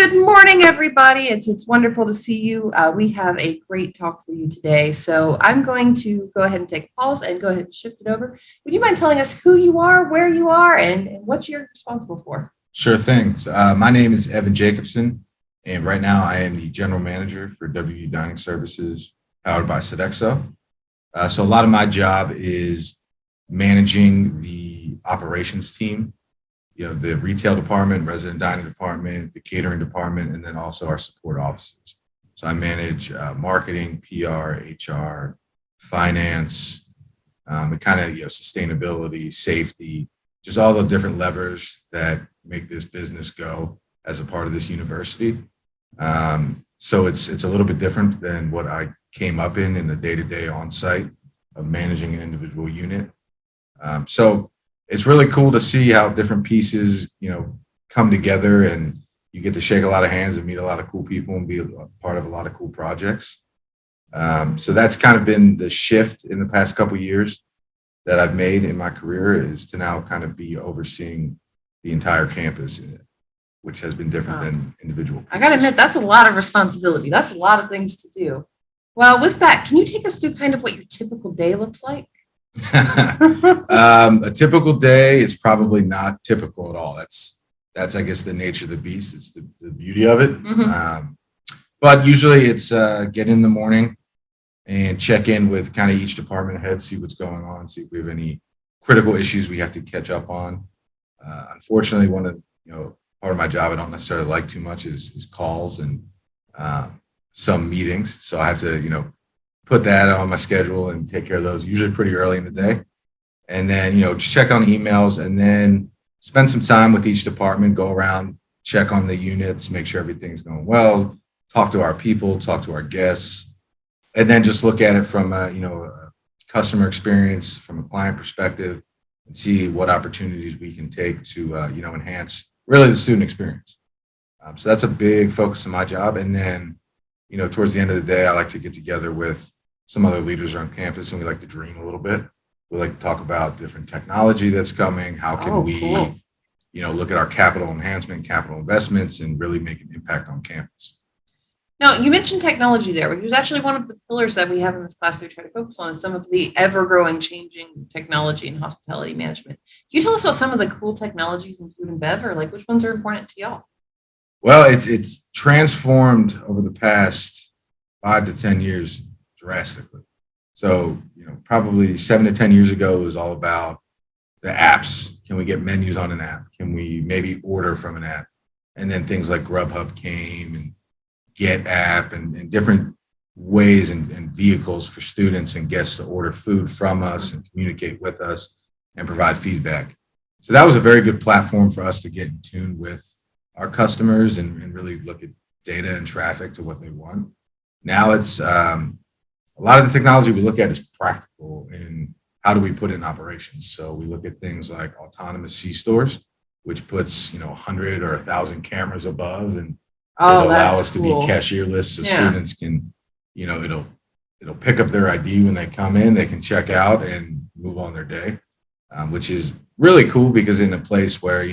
Good morning, everybody. It's wonderful to see you. We have a great talk for you today. So I'm going to go ahead and take a pause and go ahead and shift it over. Would you mind telling us who you are, where you are, and what you're responsible for? Sure thing. My name is Evan Jacobsen, and right now I am the general manager for WU Dining Services, powered by Sodexo. So a lot of my job is managing the operations team, the retail department, resident dining department, the catering department, and then also our support officers. So I manage marketing, PR, HR, finance, and kind of sustainability, safety, just all the different levers that make this business go as a part of this university. So it's a little bit different than what I came up in the day-to-day on-site of managing an individual unit. So it's really cool to see how different pieces, come together, and you get to shake a lot of hands and meet a lot of cool people and be a part of a lot of cool projects. So that's kind of been the shift in the past couple of years that I've made in my career, is to now kind of be overseeing the entire campus, which has been different than individual pieces. I got to admit, that's a lot of responsibility. That's a lot of things to do. Well, with that, can you take us through kind of what your typical day looks like? A typical day is probably not typical at all. That's I guess the nature of the beast. It's the beauty of it. Mm-hmm. But usually it's get in the morning and check in with kind of each department head, see what's going on, see if we have any critical issues we have to catch up on. Unfortunately, part of my job I don't necessarily like too much is calls and some meetings. So I have to, put that on my schedule and take care of those usually pretty early in the day. And then, just check on emails and then spend some time with each department, go around, check on the units, make sure everything's going well, talk to our people, talk to our guests, and then just look at it from a customer experience, from a client perspective, and see what opportunities we can take to, enhance really the student experience. So that's a big focus of my job. And then, towards the end of the day, I like to get together with some other leaders around campus, and we like to dream a little bit. We like to talk about different technology that's coming. How can we, cool. Look at our capital enhancement, capital investments, and really make an impact on campus. Now, you mentioned technology there, which is actually one of the pillars that we have in this class we try to focus on, is some of the ever-growing, changing technology in hospitality management. Can you tell us about some of the cool technologies in food and bev, or like which ones are important to y'all? Well, it's transformed over the past 5 to 10 years drastically. So, probably 7 to 10 years ago, it was all about the apps. Can we get menus on an app? Can we maybe order from an app? And then things like Grubhub came, and Get app, and different ways and vehicles for students and guests to order food from us and communicate with us and provide feedback. So that was a very good platform for us to get in tune with our customers and really look at data and traffic to what they want. Now it's a lot of the technology we look at is practical in how do we put it in operations. So we look at things like autonomous C-stores, which puts 100 or 1,000 cameras above, and it'll allow us to be cashierless, so students can, it'll pick up their ID when they come in, they can check out and move on their day, which is really cool, because in a place where,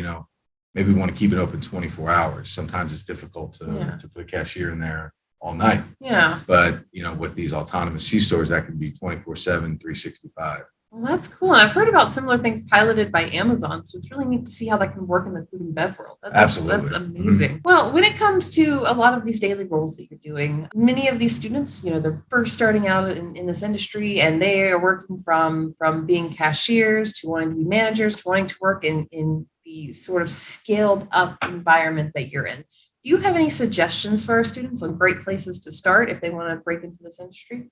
maybe we want to keep it open 24 hours. Sometimes it's difficult to put a cashier in there all night. Yeah. But, with these autonomous C-stores, that can be 24/7, 365. Well, that's cool. And I've heard about similar things piloted by Amazon. So it's really neat to see how that can work in the food and bev world. Absolutely. That's amazing. Mm-hmm. Well, when it comes to a lot of these daily roles that you're doing, many of these students, they're first starting out in this industry, and they are working from being cashiers to wanting to be managers to wanting to work in the sort of scaled up environment that you're in. Do you have any suggestions for our students on great places to start if they want to break into this industry?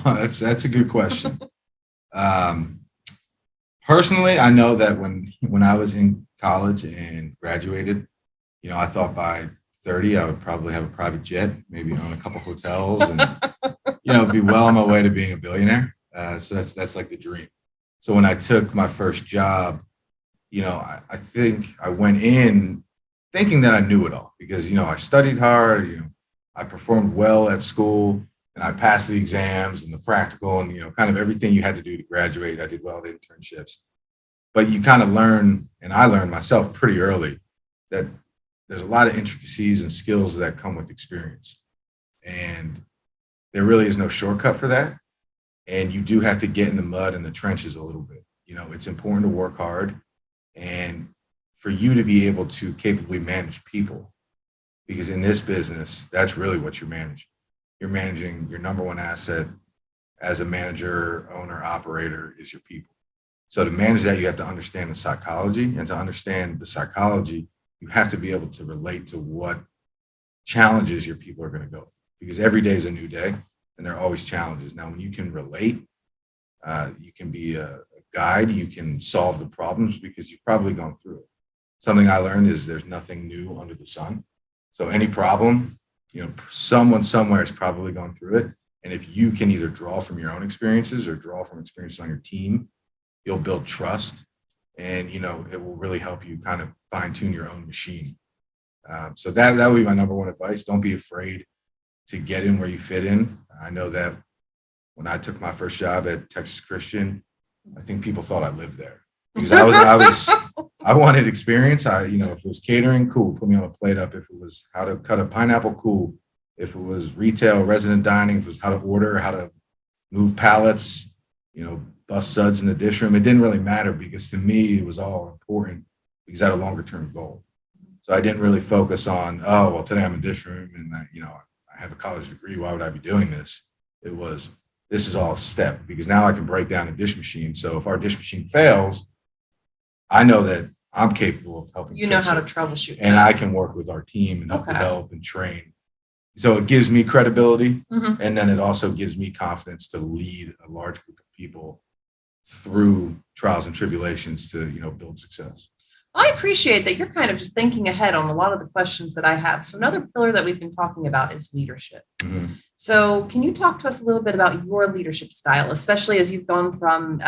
That's a good question. Personally, I know that when I was in college and graduated, I thought by 30 I would probably have a private jet, maybe own a couple hotels, and be well on my way to being a billionaire. So that's like the dream. So when I took my first job, I think I went in thinking that I knew it all, because I studied hard, I performed well at school, and I passed the exams and the practical and, kind of everything you had to do to graduate. I did well at internships. But you kind of learn, and I learned myself pretty early, that there's a lot of intricacies and skills that come with experience. And there really is no shortcut for that. And you do have to get in the mud and the trenches a little bit. It's important to work hard and for you to be able to capably manage people, because in this business, that's really what you're managing. You're managing your number one asset as a manager, owner, operator is your people. So to manage that, you have to understand the psychology, and to understand the psychology, you have to be able to relate to what challenges your people are going to go through, because every day is a new day and there are always challenges. Now, when you can relate, you can be a guide, you can solve the problems because you've probably gone through it. Something I learned is there's nothing new under the sun. So any problem, someone somewhere has probably gone through it. And if you can either draw from your own experiences or draw from experiences on your team, you'll build trust, and, it will really help you kind of fine tune your own machine. So that would be my number one advice. Don't be afraid to get in where you fit in. I know that when I took my first job at Texas Christian, I think people thought I lived there because I wanted experience. If it was catering, cool, put me on a plate up. If it was how to cut a pineapple, cool. If it was retail, resident dining, if it was how to order, how to move pallets, bust suds in the dish room, it didn't really matter, because to me, it was all important because I had a longer term goal. So I didn't really focus on, today I'm in dish room and I have a college degree. Why would I be doing this? It was, this is all a step, because now I can break down a dish machine. So if our dish machine fails, I know that I'm capable of helping. You know how to troubleshoot. And I can work with our team and help develop and train. So it gives me credibility. And then it also gives me confidence to lead a large group of people through trials and tribulations to, build success. I appreciate that you're kind of just thinking ahead on a lot of the questions that I have. So another pillar that we've been talking about is leadership. So can you talk to us a little bit about your leadership style, especially as you've gone from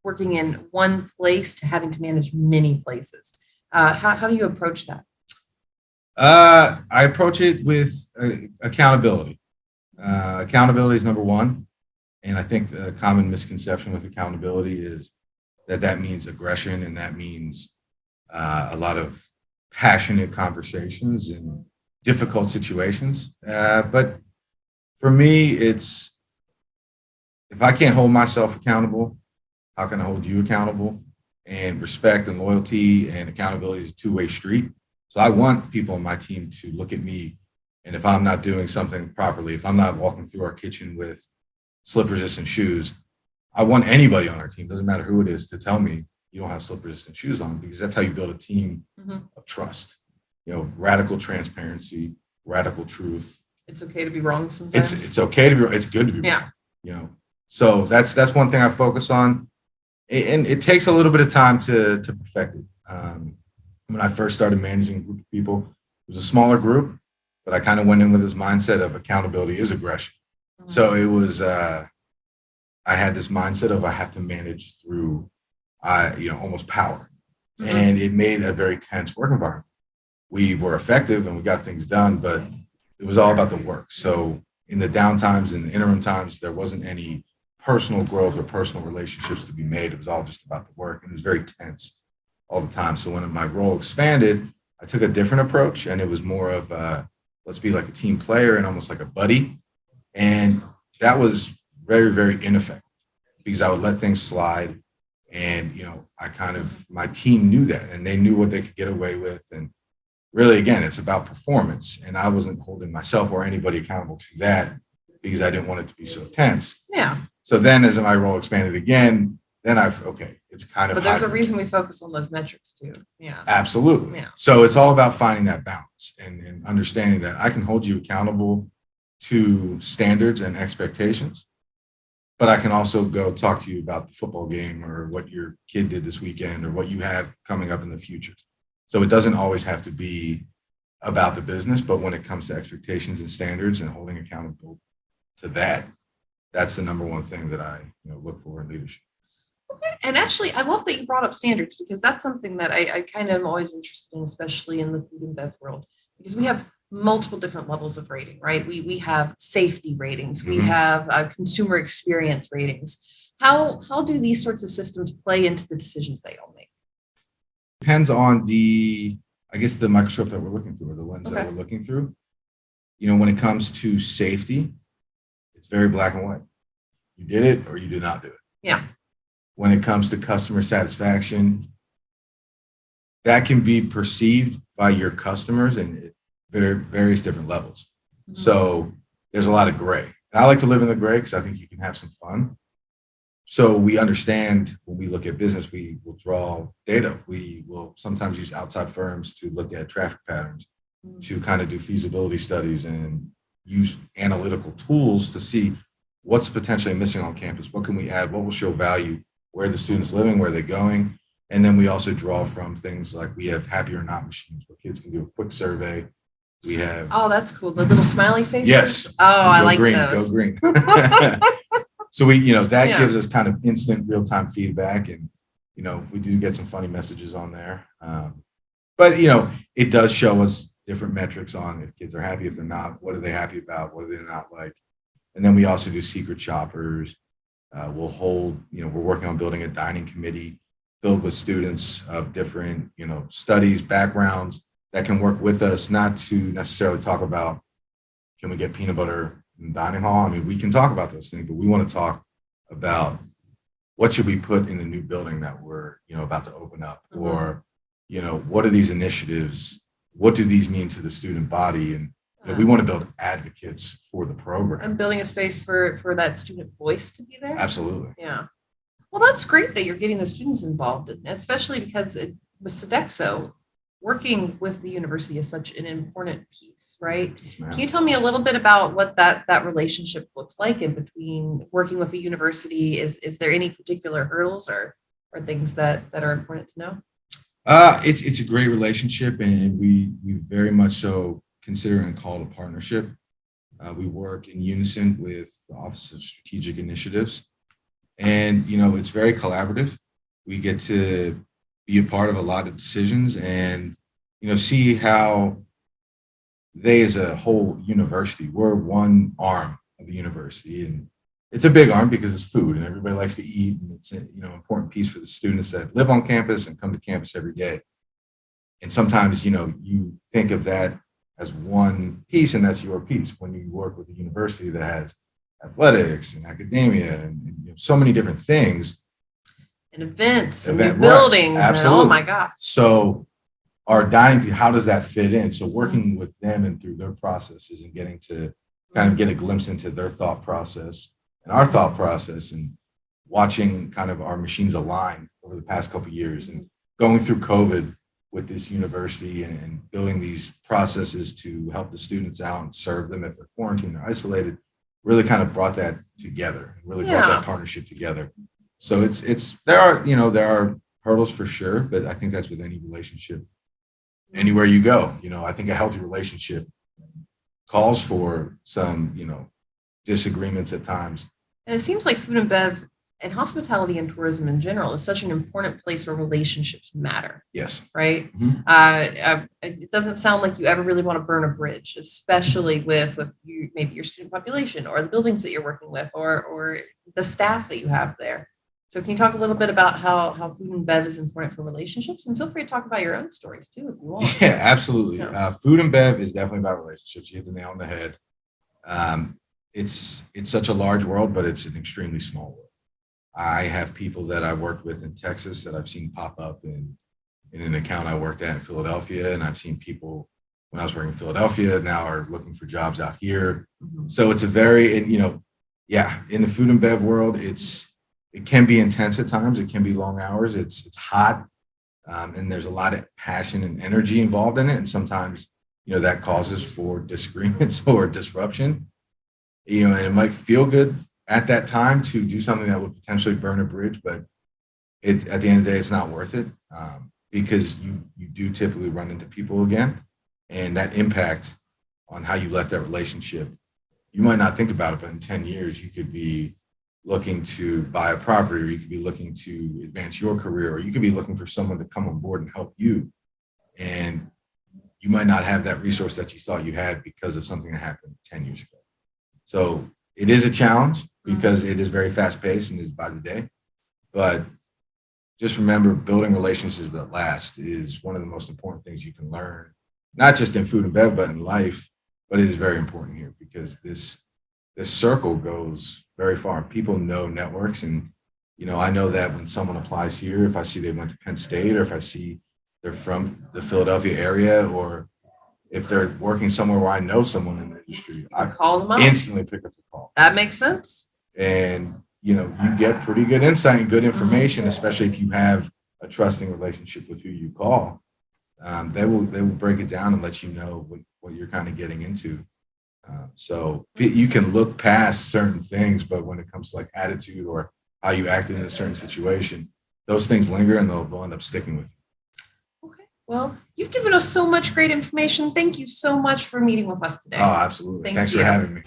working in one place to having to manage many places? How do you approach that? I approach it with accountability. Accountability is number one. And I think the common misconception with accountability is that means aggression, and that means a lot of passionate conversations in difficult situations. But for me, it's, if I can't hold myself accountable, how can I hold you accountable? And respect and loyalty and accountability is a two-way street. So I want people on my team to look at me, and if I'm not doing something properly, if I'm not walking through our kitchen with slip-resistant shoes, I want anybody on our team, doesn't matter who it is, to tell me you don't have slip-resistant shoes on, because that's how you build a team of trust. Radical transparency, radical truth. It's okay to be wrong sometimes. It's okay to be. It's good to be wrong. So that's one thing I focus on, and it takes a little bit of time to perfect it. When I first started managing a group of people, it was a smaller group, but I kind of went in with this mindset of accountability is aggression. So it was, I had this mindset of I have to manage through, almost power. And it made a very tense work environment. We were effective and we got things done, but it was all about the work. So in the downtimes and the interim times, there wasn't any personal growth or personal relationships to be made. It was all just about the work, and it was very tense all the time. So when my role expanded, I took a different approach, and it was more of let's be like a team player and almost like a buddy. And that was very, very ineffective, because I would let things slide. And, my team knew that, and they knew what they could get away with. And really, again, it's about performance. And I wasn't holding myself or anybody accountable to that, because I didn't want it to be so tense. Yeah. So then as my role expanded again, then it's kind of. But there's a reason we focus on those metrics too. Yeah. Absolutely. Yeah. So it's all about finding that balance and understanding that I can hold you accountable to standards and expectations, but I can also go talk to you about the football game or what your kid did this weekend or what you have coming up in the future. So it doesn't always have to be about the business, but when it comes to expectations and standards and holding accountable to that, that's the number one thing that I look for in leadership. Okay. And actually, I love that you brought up standards, because that's something that I kind of am always interested in, especially in the food and bev world, because we have multiple different levels of rating, right? We have safety ratings, we have consumer experience ratings. How do these sorts of systems play into the decisions that y'all make? Depends on the I guess the microscope that we're looking through, or the lens that Okay. we're looking through. When it comes to safety, it's very black and white. You did it or you did not do it. Yeah. When it comes to customer satisfaction, that can be perceived by your customers in various different levels. Mhm. So there's a lot of gray. And I like to live in the gray because I think you can have some fun. So we understand when we look at business, we will draw data. We will sometimes use outside firms to look at traffic patterns, to kind of do feasibility studies and use analytical tools to see what's potentially missing on campus. What can we add? What will show value? Where are the students living? Where are they going? And then we also draw from things like we have happy or not machines where kids can do a quick survey. We have. Oh, that's cool. The little smiley faces. Yes. Oh, I like green, those. Go green. So that gives us kind of instant real-time feedback, and we do get some funny messages on there. But it does show us different metrics on if kids are happy, if they're not, what are they happy about, what are they not like. And then we also do secret shoppers. We'll hold, we're working on building a dining committee filled with students of different, studies, backgrounds that can work with us, not to necessarily talk about, can we get peanut butter in the dining hall? I mean, we can talk about those things, but we want to talk about what should we put in the new building that we're, about to open up, Mhm. or, what are these initiatives? What do these mean to the student body? And we want to build advocates for the program. And building a space for that student voice to be there. Absolutely. Yeah. Well, that's great that you're getting the students involved, especially because with Sodexo, working with the university is such an important piece, right? Yes, Can you tell me a little bit about what that relationship looks like in between working with a university? Is there any particular hurdles or things that are important to know? It's a great relationship, and we very much so consider and call it a partnership. We work in unison with the Office of Strategic Initiatives, and it's very collaborative. We get to be a part of a lot of decisions, and see how they, as a whole university, we're one arm of the university, and it's a big arm because it's food, and everybody likes to eat, and it's an important piece for the students that live on campus and come to campus every day. And sometimes you think of that as one piece, and that's your piece. When you work with a university that has athletics and academia and so many different things, and events and new buildings, right. Absolutely. And oh my God. So our dining, how does that fit in? So working with them and through their processes and getting to kind of get a glimpse into their thought process and our thought process, and watching kind of our machines align over the past couple of years, and going through COVID with this university and building these processes to help the students out and serve them if they're quarantined or isolated, really kind of brought that together, brought that partnership together. So there are hurdles for sure, but I think that's with any relationship. Anywhere you go, I think a healthy relationship calls for some, disagreements at times. And it seems like food and bev and hospitality and tourism in general is such an important place where relationships matter. Yes. Right. Mm-hmm. It doesn't sound like you ever really want to burn a bridge, especially with maybe your student population or the buildings that you're working with or the staff that you have there. So can you talk a little bit about how food and bev is important for relationships? And feel free to talk about your own stories too, if you want. Yeah, absolutely. Yeah. Food and bev is definitely about relationships. You hit the nail on the head. It's such a large world, but it's an extremely small world. I have people that I worked with in Texas that I've seen pop up in an account I worked at in Philadelphia. And I've seen people when I was working in Philadelphia now are looking for jobs out here. Mm-hmm. So it's a very, in the food and bev world, it can be intense at times. It can be long hours. It's hot. And there's a lot of passion and energy involved in it. And sometimes, that causes for disagreements or disruption, and it might feel good at that time to do something that would potentially burn a bridge, but at the end of the day, it's not worth it, because you do typically run into people again, and that impact on how you left that relationship, you might not think about it, but in 10 years, you could be looking to buy a property, or you could be looking to advance your career, or you could be looking for someone to come on board and help you. And you might not have that resource that you thought you had because of something that happened 10 years ago. So it is a challenge because it is very fast paced and is by the day, but just remember building relationships that last is one of the most important things you can learn, not just in food and bev, but in life. But it is very important here because this circle goes very far. People know networks, and I know that when someone applies here, if I see they went to Penn State, or if I see they're from the Philadelphia area, or if they're working somewhere where I know someone in the industry, I Call them up. instantly pick up the call. That makes sense. And you get pretty good insight and good information, especially if you have a trusting relationship with who you call. They will break it down and let you know what you're kind of getting into. So you can look past certain things, but when it comes to like attitude or how you acted in a certain situation, those things linger and they'll end up sticking with you. Okay. Well, you've given us so much great information. Thank you so much for meeting with us today. Oh, absolutely. Thanks for having me.